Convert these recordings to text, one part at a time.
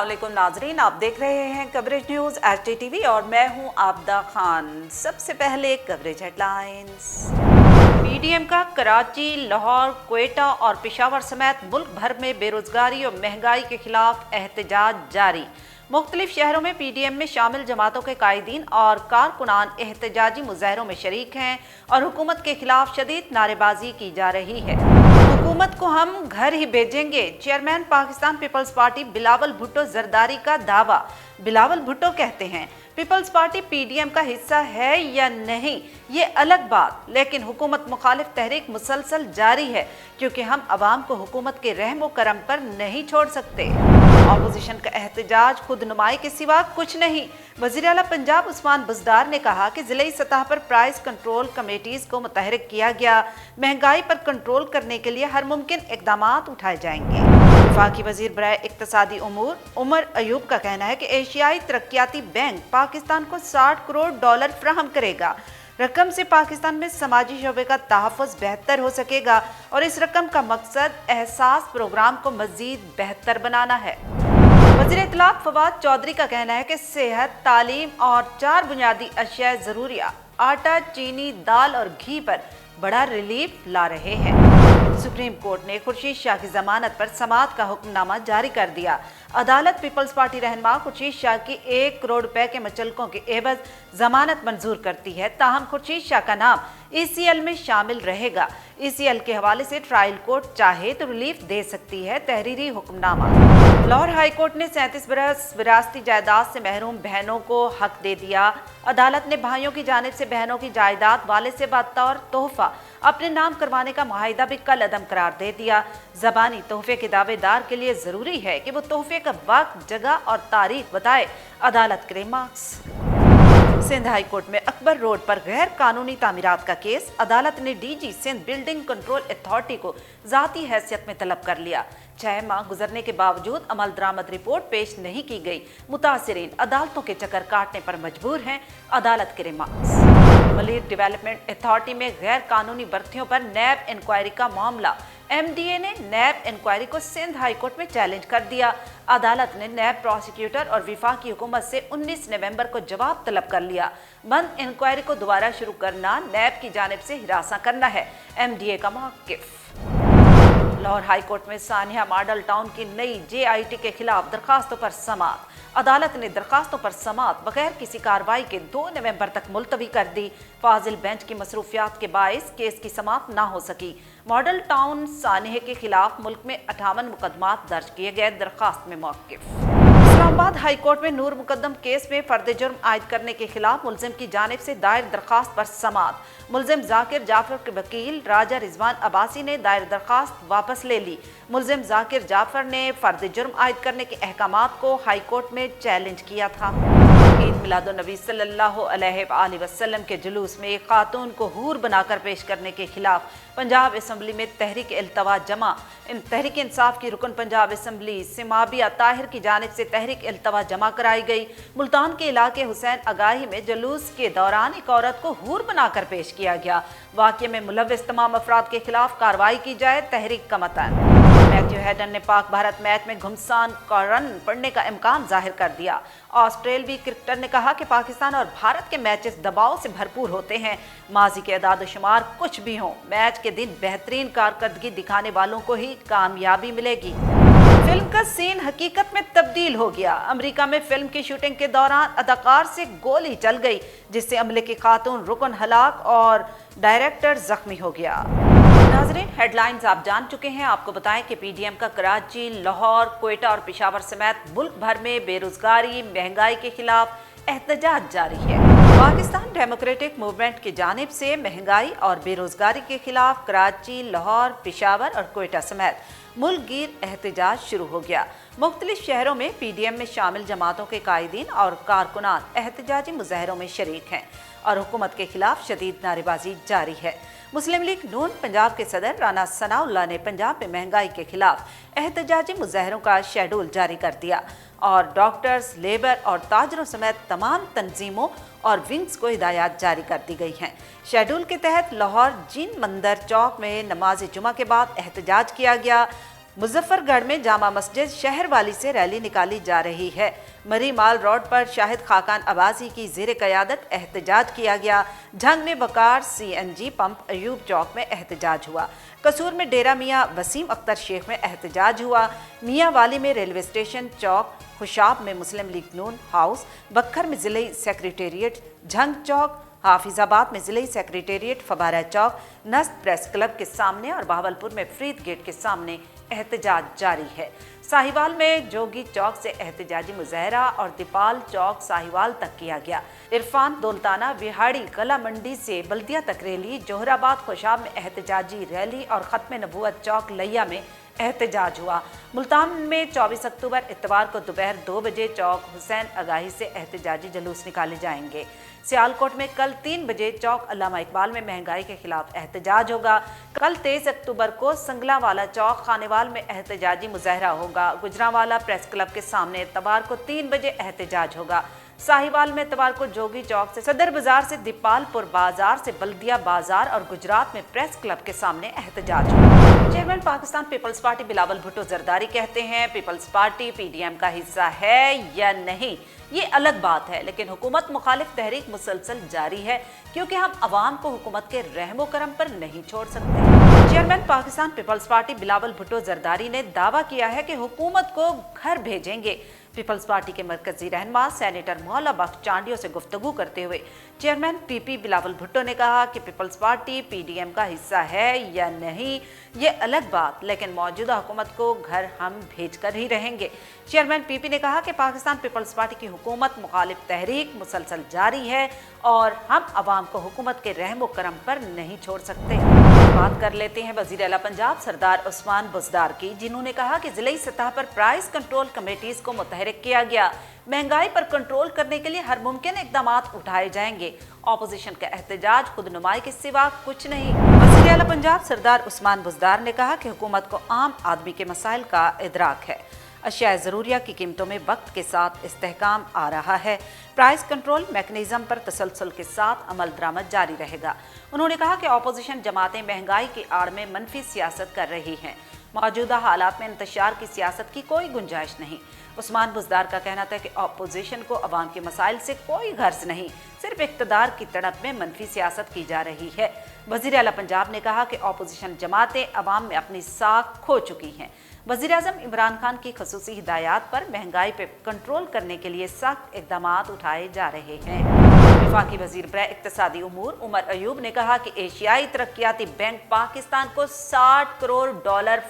अस्सलामुअलैकुम नाजरीन, आप देख रहे हैं कवरेज न्यूज़ HDTV और मैं हूं आबदा खान। सबसे पहले कवरेज हेडलाइंस। PDM का कराची, लाहौर, क्वेटा और पेशावर समेत मुल्क भर में बेरोजगारी और महंगाई के खिलाफ एहतजाज जारी। मुख्तलिफ शहरों में PDM में शामिल जमातों के कायदीन और कारकुनान एहतजाजी मुजाहरों में शरीक हैं और हुकूमत के खिलाफ शदीद नारेबाजी की जा रही है। हुकूमत को हम घर ही भेजेंगे, chairman Pakistan Peoples Party Bilawal Bhutto Zardari का दावा। बिलावल भुट्टो कहते हैं पीपल्स पार्टी PDM का हिस्सा है या नहीं ये अलग बात, लेकिन हुकूमत मुखालिफ तहरीक मुसलसल जारी है क्योंकि हम अवाम को हुकूमत के रहम व करम पर नहीं छोड़ सकते। अपोजिशन का एहतजाज खुद नुमाई के सिवा कुछ नहीं। वज़ीर आला पंजाब उस्मान बुज़दार ने कहा कि ज़िले सतह पर प्राइस कंट्रोल कमेटीज़ को मुतहरिक किया गया। महंगाई पर कंट्रोल करने के लिए हर मुमकिन इक़दामात उठाए जाएंगे। वफाकी वज़ीर बराए इक़्तिसादी उमूर उमर अयूब का कहना है कि एशियाई तरक्याती बैंक पाकिस्तान को $60 करोड़ फराहम करेगा। रकम से पाकिस्तान में समाजी शोबे का तहफ़्फ़ुज़ बेहतर हो सकेगा और इस रकम का मकसद एहसास प्रोग्राम को मज़ीद बेहतर बनाना है। वज़ीर इत्तलात फवाद चौधरी का कहना है कि सेहत, तालीम और 4 बुनियादी अशिया ज़रूरिया आटा, चीनी, दाल और घी पर बड़ा रिलीफ ला रहे हैं। सुप्रीम कोर्ट ने खुर्शीद शाह की जमानत पर समाअत का हुक्मनामा जारी कर दिया। अदालत पीपल्स पार्टी रहनुमा खुर्शीद शाह की $1 करोड़ के मुचलकों के एवज जमानत मंजूर करती है, ताहम खुर्शीद शाह का नाम ECL में शामिल रहेगा। ECL के हवाले से ट्रायल कोर्ट चाहे तो रिलीफ दे सकती है। तहरीरी हुक्मनामा। लाहौर हाई कोर्ट ने 37 बरस विरासती जायदाद से महरूम बहनों को हक दे दिया। अदालत ने भाइयों की जानिब से बहनों की जायदाद वाले से बतौर तोहफा अपने नाम करवाने का मुआहिदा भी कल अदम करार दे दिया। ज़बानी तोहफे के दावेदार के लिए ज़रूरी है कि वो तोहफे का वक्त, जगह और तारीख बताए। अदालत करे मार्क्स। सिंध हाई कोर्ट में अकबर रोड पर गैर कानूनी तामीरात का केस। अदालत ने DG Sindh Building Control Authority को ज़ाती हैसियत में तलब कर लिया। 6 माह गुजरने के बावजूद अमल दरामद रिपोर्ट पेश नहीं की गई। मुतासिरीन अदालतों के चक्कर काटने पर मजबूर हैं। अदालत के रिमार्क्स। मलिर डेवलपमेंट अथॉरिटी में गैर कानूनी भर्तियों पर नैब इंक्वायरी का मामला। MDA ने नैब इंक्वायरी को सिंध हाई कोर्ट में चैलेंज कर दिया। अदालत ने नैब प्रोसिक्यूटर और विफाकी हुकूमत से 19 नवंबर को जवाब तलब कर लिया। बंद इंक्वायरी को दोबारा शुरू करना नैब की जानिब से हिरासा करना है। MDA का मौक़िफ़। लाहौर हाई कोर्ट में सानिया मॉडल टाउन की नई JIT के खिलाफ दरखास्तों पर समाअत। अदालत ने दरखास्तों पर समाअत बगैर किसी कार्रवाई के 2 नवंबर तक मुलतवी कर दी। फाजिल बेंच की मसरूफियात के बायस केस की समाअत ना हो सकी। मॉडल टाउन सानिया के खिलाफ मुल्क में 58 मुकदमात दर्ज किए गए। दरखास्त में मौक़िफ़। इस्लामाबाद हाई कोर्ट में नूर मुकदम केस में फर्द जुर्म आयद करने के खिलाफ मुलजिम की जानिब से दायर दरखास्त पर समाअत। मुलजिम जाकिर जाफर के वकील राजा रिजवान अब्बासी ने दायर दरखास्त वापस ले ली। मुलजिम जाकिर जाफर ने फर्द जुर्म आयद करने के अहकामात को हाई कोर्ट में चैलेंज किया था। ईद मिलादुन्नबी सल्लल्लाहु अलैहि वसल्लम के जुलूस में एक खातून को हूर बनाकर पेश करने के खिलाफ पंजाब असम्बली में तहरीक इल्तवा जमा। तहरीक इंसाफ की रुकन पंजाब असम्बली सिमाबिया ताहिर की जानिब से तहरीक इल्तवा जमा कराई गई। मुल्तान के इलाके हुसैन आगाही में जुलूस के दौरान एक औरत को हूर बनाकर पेश किया गया। वाक़ये में मुलव्विस तमाम अफराद के खिलाफ कार्रवाई की जाए। तहरीक का मतन। मैथ्यू हेडन ने पाक भारत मैच में घुमसान का रन पड़ने का इम्कान जाहिर कर दिया। ऑस्ट्रेलवी क्रिकेटर ने कहा कि पाकिस्तान और भारत के मैचेस दबाव से भरपूर होते हैं। माजी के अदाद शुमार कुछ भी हों, मैच के दिन बेहतरीन कारकर्दगी दिखाने वालों को ही कामयाबी मिलेगी। फिल्म का सीन हकीकत में तब्दील हो गया। अमेरिका में फिल्म की शूटिंग के दौरान अदाकार से गोली चल गई, जिससे अमले की खातून रुकन हलाक और डायरेक्टर जख्मी हो गया। नाज़रीन, हेडलाइंस आप जान चुके हैं। आपको बताएं कि PDM का कराची, लाहौर, क्वेटा और पेशावर समेत मुल्क भर में बेरोजगारी, महंगाई के खिलाफ एहतजाज जारी है। पाकिस्तान डेमोक्रेटिक मूवमेंट की जानिब से महंगाई और बेरोजगारी के खिलाफ कराची, लाहौर, पेशावर और क्वेटा समेत मुल्क गिर एहतजाज शुरू हो गया। मुख्तलिफ शहरों में PDM में शामिल जमातों के कायदीन और कारकुनान एहतजाजी मुजाहरों में शरीक हैं और हुकूमत के खिलाफ शदीद नारेबाजी जारी है। मुस्लिम लीग नून पंजाब के सदर राना सनाउल्लाह ने पंजाब में महंगाई के खिलाफ एहतजाजी मुजाहरों का शेड्यूल जारी कर दिया और डॉक्टर्स, लेबर और ताजरों समेत तमाम तंजीमों और विंग्स को हिदायत जारी कर दी गई हैं। शेड्यूल के तहत लाहौर जीन मंदिर चौक में नमाज जुमा के बाद एहतजाज किया गया। मुजफ्फरगढ़ में जामा मस्जिद शहर वाली से रैली निकाली जा रही है। मरी माल रोड पर शाहिद खाकान अब्बासी की ज़ेर क़यादत एहतजाज किया गया। झंग में बकार CNG पंप अयूब चौक में एहतजाज हुआ। कसूर में डेरा मियाँ वसीम अख्तर शेख में एहतजाज हुआ। मियाँ वाली में रेलवे स्टेशन चौक, खुशाब में मुस्लिम लीग नून हाउस, बक्खर में ज़िले सेक्रेटेरिएट, झंग चौक, हाफिजाबाद में ज़िले सेक्रेटेरिएट, फबारा चौक, नस्त प्रेस क्लब के सामने और बहावलपुर में फ्रीद गेट के सामने एहतजाज जारी है। साहिवाल में जोगी चौक से एहतजाजी मुजाहरा और दीपाल चौक साहिवाल तक किया गया। इरफान दौलताना विहाड़ी कला मंडी से बल्दिया तक रैली, जोहराबाद खुशाब में एहतजाजी रैली और ख़त्म नबूवत चौक लिया में एहतजाज हुआ। मुल्तान में 24 अक्टूबर इतवार को दोपहर 2 बजे चौक हुसैन अगाही से एहतजाजी जुलूस निकाले जाएंगे। सियालकोट में कल 3 बजे चौक अल्लामा इकबाल में महंगाई के खिलाफ एहतजाज होगा। कल 23 अक्टूबर को संगलावाला चौक खानेवाल में एहतजाजी मुजाहरा होगा। गुजरांवाला प्रेस क्लब के सामने इतवार को 3 बजे एहतजाज होगा। साहिवाल में इतवार को जोगी चौक से सदर बाजार से दीपालपुर बाजार से बल्दिया बाजार और गुजरात में प्रेस क्लब के सामने एहतजाज होगा। Chairman Pakistan Peoples Party Bilawal Bhutto Zardari कहते हैं पीपल्स पार्टी PDM का हिस्सा है या नहीं ये अलग बात है, लेकिन हुकूमत मुखालिफ तहरीक मुसलसल जारी है क्योंकि हम अवाम को हुकूमत के रहमो करम पर नहीं छोड़ सकते। Chairman Pakistan Peoples Party Bilawal Bhutto Zardari ने दावा किया है कि हुकूमत को घर भेजेंगे। पीपल्स पार्टी के मरकजी रहनुमा सेनेटर मौला बख्श चांडियों से गुफ्तगू करते हुए चेयरमैन PP बिलावल भुट्टो ने कहा कि पीपल्स पार्टी PDM का हिस्सा है या नहीं ये अलग बात, लेकिन मौजूदा हुकूमत को घर हम भेज कर ही रहेंगे। चेयरमैन PP ने कहा कि पाकिस्तान पीपल्स पार्टी की हुकूमत मुखालिफ तहरीक मुसलसल जारी है और हम अवाम को हुकूमत के रहमो करम पर नहीं छोड़ सकते। बात कर लेते हैं वज़ीर आला पंजाब सरदार उस्मान बुज़दार की, जिन्होंने कहा कि ज़िले सतह पर प्राइस कंट्रोल कमेटीज़ को मुतहरिक किया गया। महंगाई पर कंट्रोल करने के लिए हर मुमकिन इकदाम उठाए जाएंगे। ऑपोजिशन का एहतजाज खुद नुमाई के सिवा कुछ नहीं। वज़ीर आला पंजाब सरदार उस्मान बुज़दार ने कहा कि हुकूमत को आम आदमी के मसाइल का इदराक है। अशिया ज़रूरिया की कीमतों में वक्त के साथ इस्तेहकाम आ रहा है। प्राइस कंट्रोल मैकेनिज़्म पर तसलसल के साथ अमल दरामद जारी रहेगा। उन्होंने कहा कि अपोजिशन जमातें महंगाई की आड़ में मनफी सियासत कर रही हैं। मौजूदा हालात में इंतशार की सियासत की कोई गुंजाइश नहीं। उस्मान बुज़दार का कहना था कि अपोजिशन को अवाम के मसाइल से कोई गर्ज नहीं, सिर्फ इक़्तिदार की तड़प में मनफी सियासत की जा रही है। वज़ीर आला पंजाब ने कहा कि अपोजिशन जमातें अवाम में अपनी साख खो चुकी हैं। वज़ीर आज़म इमरान खान की खसूसी हिदायत पर महंगाई पर कंट्रोल करने के लिए सख्त इक़दाम उठाए जा रहे हैं। वफाकी वज़ीर बराए इक़्तिसादी उमूर उमर अयूब ने कहा कि एशियाई तरक्याती बैंक पाकिस्तान को $60 करोड़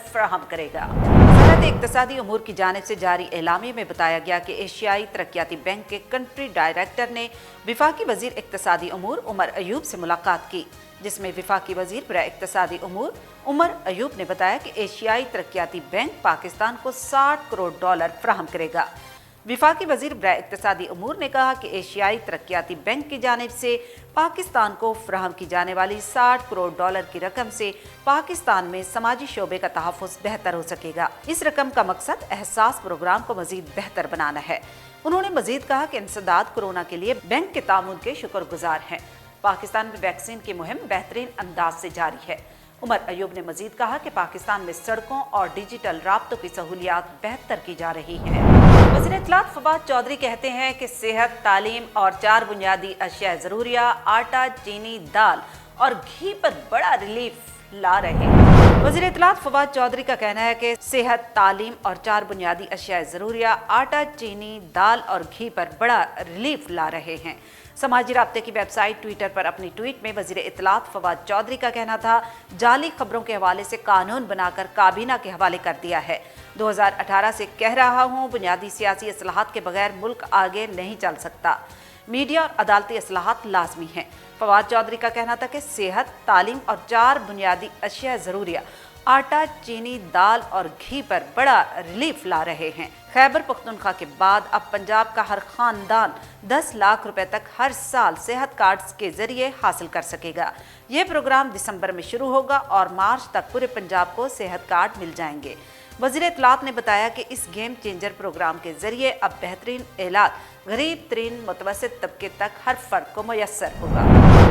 फराहम करेगा। वज़ारत इक़्तिसादी उमूर की जानिब से जारी एलामी में बताया गया कि एशियाई तरक्याती बैंक के कंट्री डायरेक्टर ने वफाकी वज़ीर इक़्तिसादी उमूर उमर अयूब से मुलाकात की, जिसमें वफाकी वज़ीर बराए इक़्तिसादी उमूर उमर अयूब ने बताया कि एशियाई तरक्याती बैंक पाकिस्तान को $60 करोड़ फराहम करेगा। वफाकी वज़ीर बराए इक़्तिसादी उमूर ने कहा कि एशियाई तरक्याती बैंक की जानिब से पाकिस्तान को फराहम की जाने वाली $60 करोड़ की रकम से पाकिस्तान में समाजी शोबे का तहफ़्फ़ुज़ बेहतर हो सकेगा। इस रकम का मकसद एहसास प्रोग्राम को मज़ीद बेहतर बनाना है। उन्होंने मज़ीद कहा कि इंसदाद कोरोना के लिए बैंक के तामुन के शुक्रगुजार हैं। पाकिस्तान में वैक्सीन की मुहिम बेहतरीन अंदाज से जारी है। उमर अयूब ने मजीद कहा कि पाकिस्तान में सड़कों और डिजिटल राब्तों की सहूलियात बेहतर की जा रही हैं। वज़ीर इत्तलात फवाद चौधरी कहते हैं कि सेहत, तालीम और 4 बुनियादी अशिया ज़रूरिया आटा, चीनी, दाल और घी पर बड़ा रिलीफ ला रहे हैं। वज़ीर इत्तलात फवाद चौधरी का कहना है कि सेहत, तालीम और 4 बुनियादी अशिया ज़रूरिया आटा, चीनी, दाल और घी पर बड़ा रिलीफ ला रहे हैं। समाजी राब्ते की वेबसाइट ट्विटर पर अपनी ट्वीट में वज़ीर इत्तलात फवाद चौधरी का कहना था, जाली खबरों के हवाले से कानून बनाकर काबीना के हवाले कर दिया है। 2018 से कह रहा हूँ, बुनियादी सियासी इस्लाहात के बगैर मुल्क आगे नहीं चल सकता। मीडिया और अदालती इस्लाहात लाजमी हैं। फवाद चौधरी का कहना था कि सेहत, तालीम और 4 बुनियादी अशिया ज़रूरिया आटा, चीनी, दाल और घी पर बड़ा रिलीफ ला रहे हैं। खैबर पख्तूनख्वा के बाद अब पंजाब का हर खानदान 10 लाख रुपए तक हर साल सेहत कार्ड्स के जरिए हासिल कर सकेगा। ये प्रोग्राम दिसंबर में शुरू होगा और मार्च तक पूरे पंजाब को सेहत कार्ड मिल जाएंगे। वज़ीर इत्तलात ने बताया कि इस गेम चेंजर प्रोग्राम के जरिए अब बेहतरीन इलाज गरीब तरीन मुतवस्सित तबके तक हर फर्द को मुयस्सर होगा।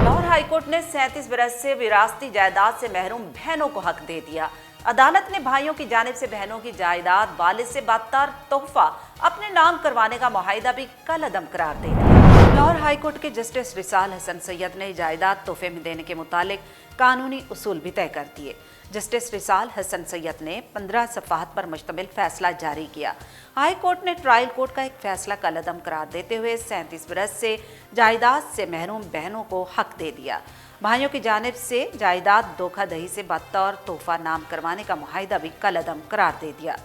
लाहौर हाईकोर्ट ने 37 बरस से विरासती जायदाद से महरूम बहनों को हक दे दिया। अदालत ने भाइयों की जानिब से बहनों की जायदाद वालिद से बदतर तोहफा अपने नाम करवाने का मुआहिदा भी कलअदम करार दे दिया। लाहौर हाई कोर्ट के जस्टिस रिसाल हसन सैयद ने जायदाद तोहफे में देने के मुतालिक कानूनी उसूल भी तय कर दिए। जस्टिस रिसाल हसन सैयद ने 15 सफ़ाहत पर मुश्तमिल फैसला जारी किया। हाई कोर्ट ने ट्रायल कोर्ट का एक फैसला कलअदम करार देते हुए 37 बरस से जायदाद से महरूम बहनों को हक दे दिया। भाइयों की जानिब से जायदाद धोखाधड़ी से बतौर तोहफा नाम करवाने का मुआहिदा भी कलअदम करार दे दिया।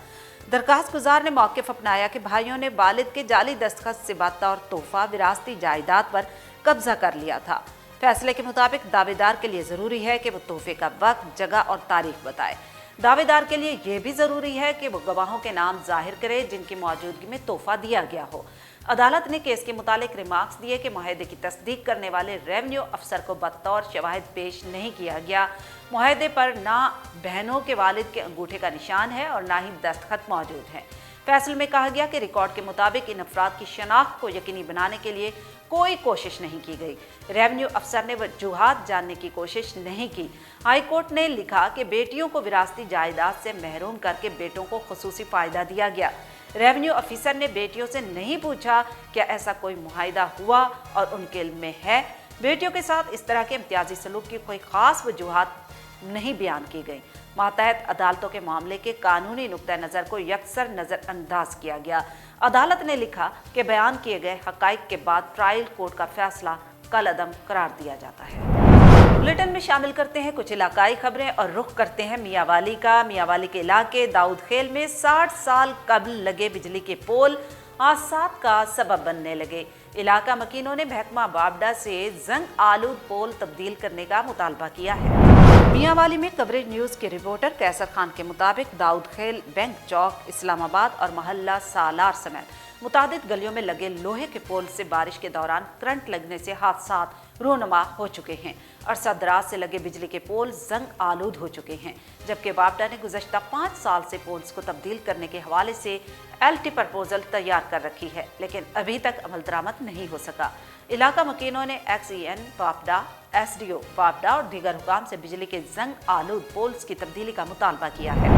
दरखास्त गुजार ने मौक़िफ़ अपनाया कि भाइयों ने वालिद के जाली दस्तखत से बतौर तोहफा विरासती जायदाद पर कब्जा कर लिया था। फैसले के मुताबिक दावेदार के लिए ज़रूरी है कि वो तोहफे का वक्त, जगह और तारीख बताए। दावेदार के लिए यह भी ज़रूरी है कि वो गवाहों के नाम जाहिर करे जिनकी मौजूदगी में तोहफा दिया गया हो। अदालत ने केस के मुतालिक रिमार्क्स दिए कि मुआहदे की तस्दीक करने वाले रेवेन्यू अफसर को बतौर शवाहिद पेश नहीं किया गया। मुआहदे पर ना बहनों के वालिद के अंगूठे का निशान है और ना ही दस्तखत मौजूद हैं। फैसले में कहा गया कि रिकॉर्ड के मुताबिक इन अफराद की शनाख्त को यकीनी बनाने के लिए कोई कोशिश नहीं की गई। रेवेन्यू अफसर ने वजूहात जानने की कोशिश नहीं की। हाई कोर्ट ने लिखा कि बेटियों को विरासती जायदाद से महरूम करके बेटों को खुसूसी फ़ायदा दिया गया। रेवेन्यू ऑफिसर ने बेटियों से नहीं पूछा क्या ऐसा कोई मुआहिदा हुआ और उनके इल्म में है। बेटियों के साथ इस तरह के इम्तियाजी सलूक की कोई ख़ास वजूहात नहीं बयान की गई। मातहत अदालतों के मामले के कानूनी नुक्ता नज़र को यकसर नज़रअंदाज किया गया। अदालत ने लिखा कि बयान किए गए हक़ाइक़ के बाद ट्रायल कोर्ट का फैसला कलअदम करार दिया जाता है। बुलेटिन में शामिल करते हैं कुछ इलाकाई खबरें और रुख करते हैं मियांवाली का। मियांवाली के इलाके दाऊद खेल में 60 साल कबल लगे बिजली के पोल हादसात का सबब बनने लगे। इलाका मकीनों ने महकमा बाबडा से जंग आलूद पोल तब्दील करने का मुतालबा किया है। मियांवाली में कवरेज न्यूज़ के रिपोर्टर कैसर खान के मुताबिक दाऊद खेल, बैंक चौक, इस्लामाबाद और मोहल्ला सालार समेत मुतादिद गलियों में लगे लोहे के पोल से बारिश के दौरान करंट लगने से हादसात रोनमा हो चुके हैं। अरसा दराज से लगे बिजली के पोल जंग आलूद हो चुके हैं, जबकि बाबडा ने गुज़श्ता 5 साल से पोल्स को तब्दील करने के हवाले से LT प्रपोजल तैयार कर रखी है, लेकिन अभी तक अमल दरामद नहीं हो सका। इलाका मकीनों ने XEN बाबडा, SDO बाबडा और दीगर हुकाम से बिजली के जंग आलूद पोल्स की तब्दीली का मुतालबा किया है।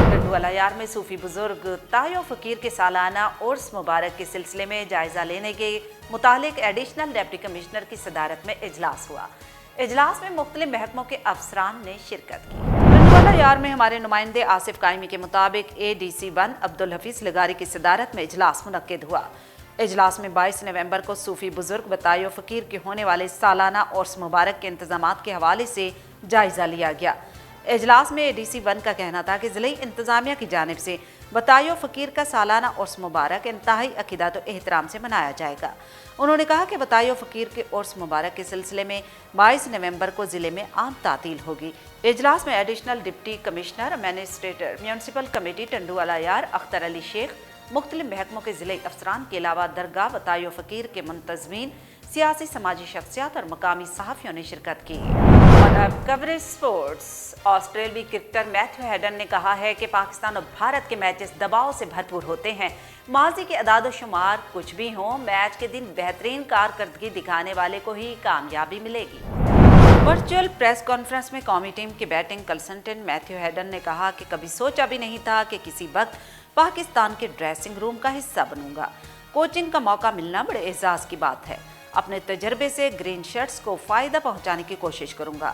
टंडुअलायार में सूफी बुजुर्ग तायो फकीर के सालाना उर्स मुबारक के सिलसिले में जायजा लेने के मुतालिक एडिशनल डिप्टी कमिश्नर की सदारत में इजलास हुआ। इजलास में मुख्तलिफ महकमों के अफसरान ने शिरकत की। टंडुअलायार में हमारे नुमाइंदे आसिफ कायमी के मुताबिक ADC 1 अब्दुल हफीज लगारी की सदारत में इजलास मुनक्किद हुआ। इजलास में 22 नवंबर को सूफी बुजुर्ग बतायो फकीर के होने वाले सालाना उर्स मुबारक के इंतजामात के हवाले से जायजा लिया गया। इजलास में ADC 1 का कहना था कि ज़िले इंतज़ामिया की जानिब से बतायो फ़कीर का सालाना उर्स मुबारक इंतहाई अक़ीदत व एहतराम से मनाया जाएगा। उन्होंने कहा कि बतायो फ़कीर के उर्स मुबारक के सिलसिले में 22 नवंबर को ज़िले में आम तातील होगी। इजलास में additional deputy commissioner administrator municipal committee Tando Allahyar Akhtar Ali Shaikh, मुख्तलिफ महकमों के ज़िले अफसरान के अलावा दरगाह बतायो फ़कीर के मुंतज़मीन, सियासी समाजी शख्सियात और मकामी सहाफ़ियों ने शिरकत की। और अब कवरेज स्पोर्ट्स। ऑस्ट्रेलियाई क्रिकेटर मैथ्यू हेडन ने कहा है कि पाकिस्तान और भारत के मैचेस दबाव से भरपूर होते हैं। माजी के अदाद-ओ-शुमार कुछ भी हों, मैच के दिन बेहतरीन कारकर्दगी दिखाने वाले को ही कामयाबी मिलेगी। वर्चुअल प्रेस कॉन्फ्रेंस में कौमी टीम के बैटिंग कंसल्टेंट मैथ्यू हेडन ने कहा कि कभी सोचा भी नहीं था कि किसी वक्त पाकिस्तान के ड्रेसिंग रूम का हिस्सा बनूंगा। कोचिंग का मौका मिलना बड़े एजाज की बात है। अपने तजर्बे से ग्रीन शर्ट्स को फ़ायदा पहुंचाने की कोशिश करूंगा।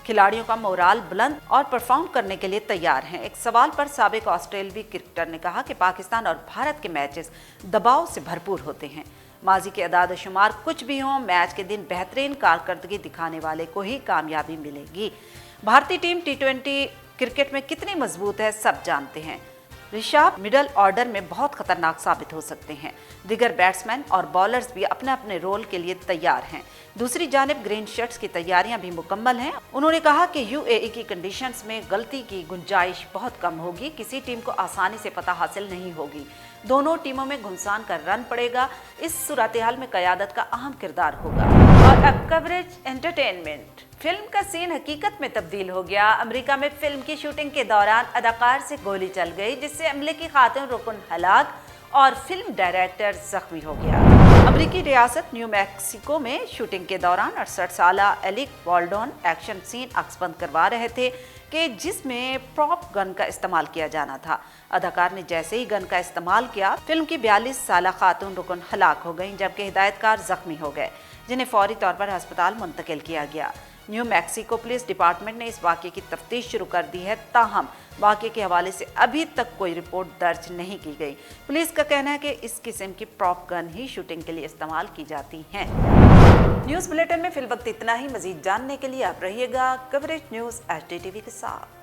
खिलाड़ियों का मोराल बुलंद और परफॉर्म करने के लिए तैयार हैं। एक सवाल पर साबिक ऑस्ट्रेलियाई क्रिकेटर ने कहा कि पाकिस्तान और भारत के मैचेस दबाव से भरपूर होते हैं। माजी के अदाद-ओ-शुमार कुछ भी हों, मैच के दिन बेहतरीन कारकर्दगी दिखाने वाले को ही कामयाबी मिलेगी। भारतीय टीम T20 क्रिकेट में कितनी मजबूत है सब जानते हैं। ऋषभ मिडल ऑर्डर में बहुत खतरनाक साबित हो सकते हैं। दिगर बैट्समैन और बॉलर्स भी अपने अपने रोल के लिए तैयार हैं। दूसरी जानिब ग्रीन शर्ट्स की तैयारियां भी मुकम्मल हैं। उन्होंने कहा कि UAE की कंडीशंस में गलती की गुंजाइश बहुत कम होगी। किसी टीम को आसानी से फतह हासिल नहीं होगी। दोनों टीमों में घुमसान का रन पड़ेगा। इस सूरत-ए-हाल में क़यादत का अहम किरदार होगा। और अब कवरेज एंटरटेनमेंट। फिल्म का सीन हकीकत में तब्दील हो गया। अमेरिका में फिल्म की शूटिंग के दौरान अदाकार से गोली चल गई, जिससे अमले की खातून रुकन हलाक और फिल्म डायरेक्टर जख्मी हो गया। अमरीकी रियासत न्यू मैक्सिको में शूटिंग के दौरान 68 साला एलिक बॉल्डोन एक्शन सीन अक्सबंद करवा रहे थे कि जिसमें प्रॉप गन का इस्तेमाल किया जाना था। अदाकार ने जैसे ही गन का इस्तेमाल किया, फिल्म की 42 साला खातून रुकन हलाक हो गईं, जबकि हिदायतकार जख्मी हो गए, जिन्हें फौरी तौर पर अस्पताल मुंतकिल किया गया। न्यू मैक्सिको पुलिस डिपार्टमेंट ने इस वाक़े की तफ्तीश शुरू कर दी है, ताहम वाक़े के हवाले से अभी तक कोई रिपोर्ट दर्ज नहीं की गई। पुलिस का कहना है कि इस किस्म की प्रॉप गन ही शूटिंग के लिए इस्तेमाल की जाती हैं। न्यूज़ बुलेटिन में फिल वक्त इतना ही। मज़ीद जानने के लिए आप रहिएगा कवरेज न्यूज़ HDTV के साथ।